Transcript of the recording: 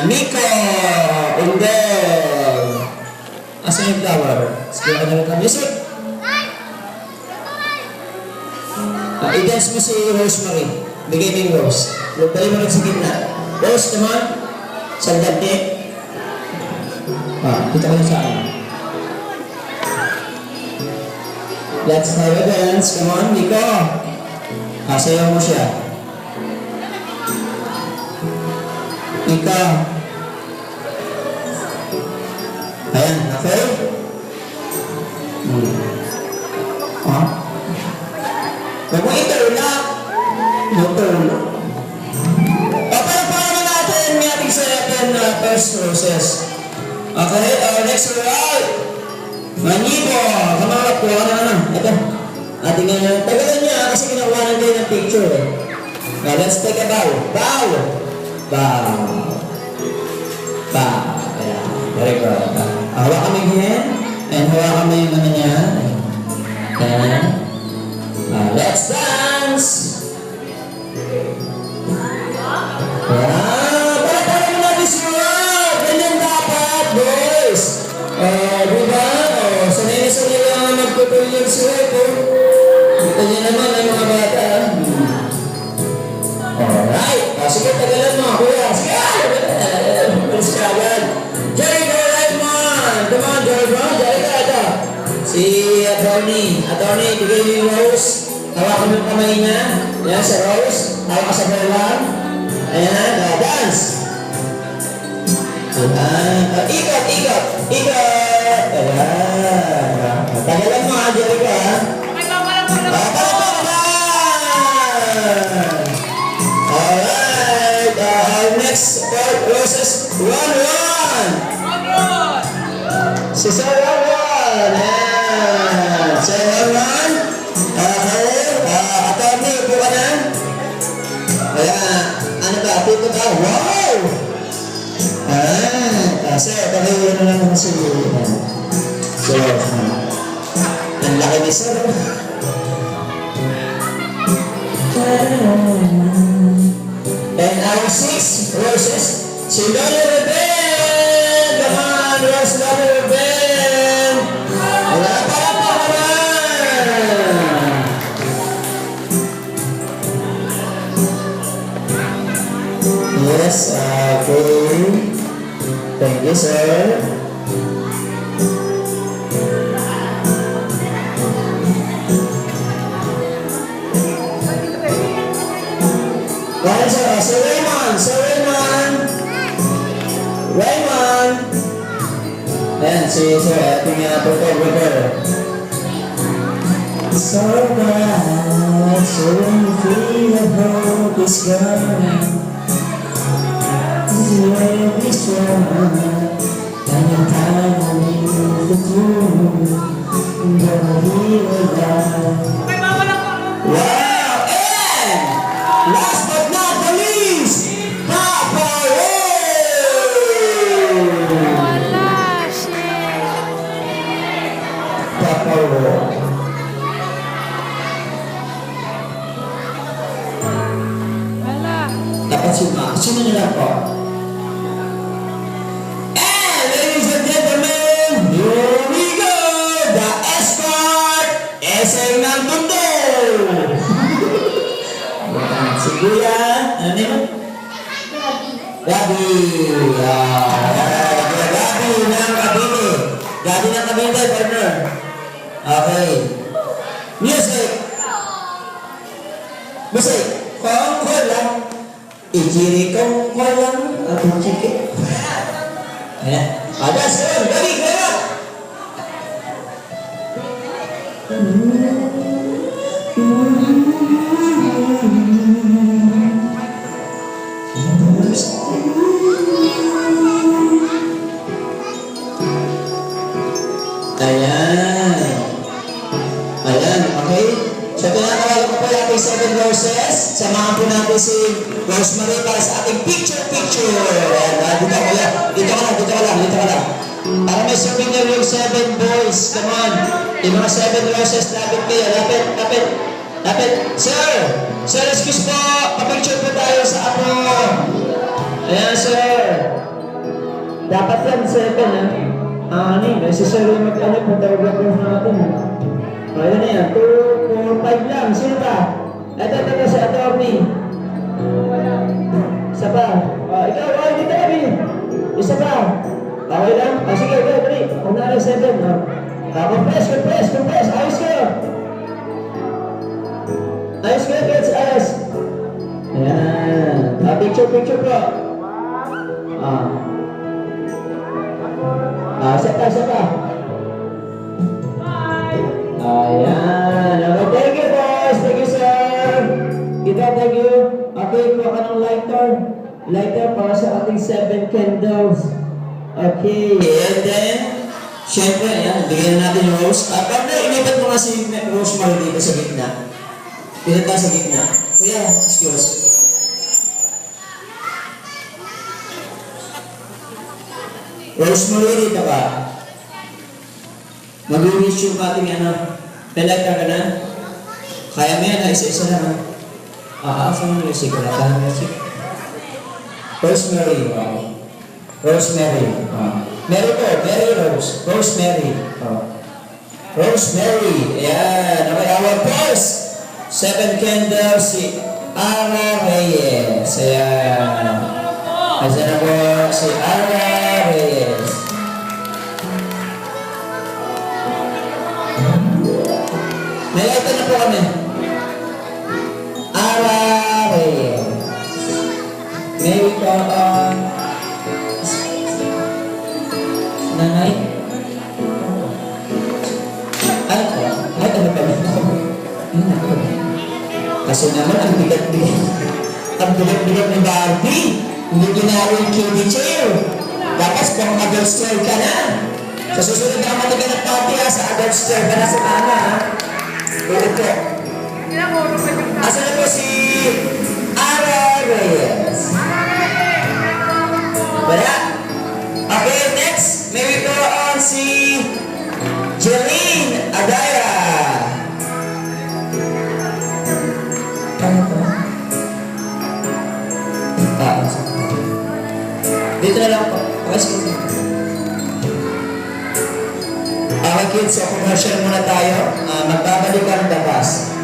Miko! Indel! Asan yung flower? Sige ka na rin music. I-dance mo si Rosemary. Bigay mo yung Rose. Dali mo rin sa gitna. Rose naman. Sandali. Kita ka na sa akin. Let's have a dance. Come on, Miko. Sayaw mo siya. Miko. Ayan, okay? Huwag mo i-turn up. No turn up. Paano natin yung ating sa first process. Okay, next round. Manibo. Kamarap ko. Ito. Ating tagalan niya kasi ginawa na din ng picture. Now, let's take a bow. Bow. Bow. Bow. Ayan. Very good. Hawa kami yan. And hawa kami yung ano niya. Ayan. Let's dance! Para mo natin siya! Ganyan dapat, boys! Diba? Sanay lang magtutuloy sila ito. Kita niya naman ang mga bata. Alright! Sige, tagalan mo, kuya. Sige! Sige agad. Jerry, go right man! Come on, Jerry, Jerry ka ito. Si Attorney, bigay mo yung Rose. Hawakan mo yung kamay niya. Yan, si Rose. Hawak ka sa balang. Ayan, dance. Ikot. Ayan. Tagalan mo, Angelica. Alright. Our next process. One. Si Sarah One. Ayan. Sarah One. Attorney, upo ka na? Ayan, ano ka? Tito ka? Wow! Sir, pag-iwan na lang sa iyo. So, ang laki ni Sir. And our 6 roses, si Lola Ruben! Come on, Rose Lola Ruben! Wala pa naman! Yes, okay. Thank you, sir. Well, Sir Raymond. Ayan, si Sir, ating photographer. So bad, so when you feel the hope is gone, you will be strong, and your time will leave the tomb, nobody will die. Wow! And last but not the least, Papa Ray! Wala, shit. Papa Ray. Wala. Dapat sino nila po? Ladies and gentlemen, here we go! The escort! Eseng ng mundo! Si Kuya, ano yun? Gabi! Gabi ng Cavite. Gabi ng Cavite, partner. Okay. Music! Kung walang ijiri kong walang atong chiki. Ayan. Ada sir, gabi kaya. Ayan, okay. So, tinatawag ko po yung 7 roses. Samahan po natin si Rosemary para sa ating picture-picture. Ayan, dito ka lang. Para may souvenir yung 7 boys. Come on. Yung mga 7 roses, lapit kayo. Lapit. Sir, excuse po. Papicture po tayo sa apo. Ayan, sir. Dapat yan, 7, ha? Ano yun? Necessary mag-ano, photographer natin. O, yun na yan. 2, 4, 5 lang. Sino pa? Ito, si attorney. Isa pa. Ikaw, hindi tayo. Isa pa. Okay lang? Sige, go, 3. Kung na 7, no? Compress. Ayos kayo. Ayos kayo, kids. Ayos. Ayan. Picture po. Isa pa. Ayan. Okay, thank you, boys. Thank you, sir. Thank you. Okay, kuha ka ng lighter. Lighter para sa ating 7 candles. Okay, and then, syempre, ayan, bigyan natin yung rose. Pablo, inibat mo nga si Rosemary dito sa gitna. Pinata sa gitna. Kuya, excuse. Rosemary, dito ka. Mag-wish yung ating ano. Pelekta ka na. Kaya mo yan, isa-isa lang. Saan mo music? Wala ka ng music. Rosemary, wow. Rosemary. Mary Rose. Rosemary. Rosemary. Ayan. Okay, our first 7 candles, si Ara Reyes. Ayan. Ayan na po si Ara Reyes. May lighter na po kami. Ara Reyes. May we call on Nanay? Ay, ano pa ba? Kasi naman, ang bigat-bigat. Ang bigat-bigat ni Barbie. Hindi ginaro yung kiddie chair. Tapos pang adult chair ka na. Sa susunod na matiga ng party sa adult chair ka na sa mama ha. Ulit ko. Asa na po si Ara Reyes? Wala. Okay, next, may we go on si Jeline Adaya. Dito na lang po. Okay kids, so commercial muna tayo. Magbabalik ang dapas.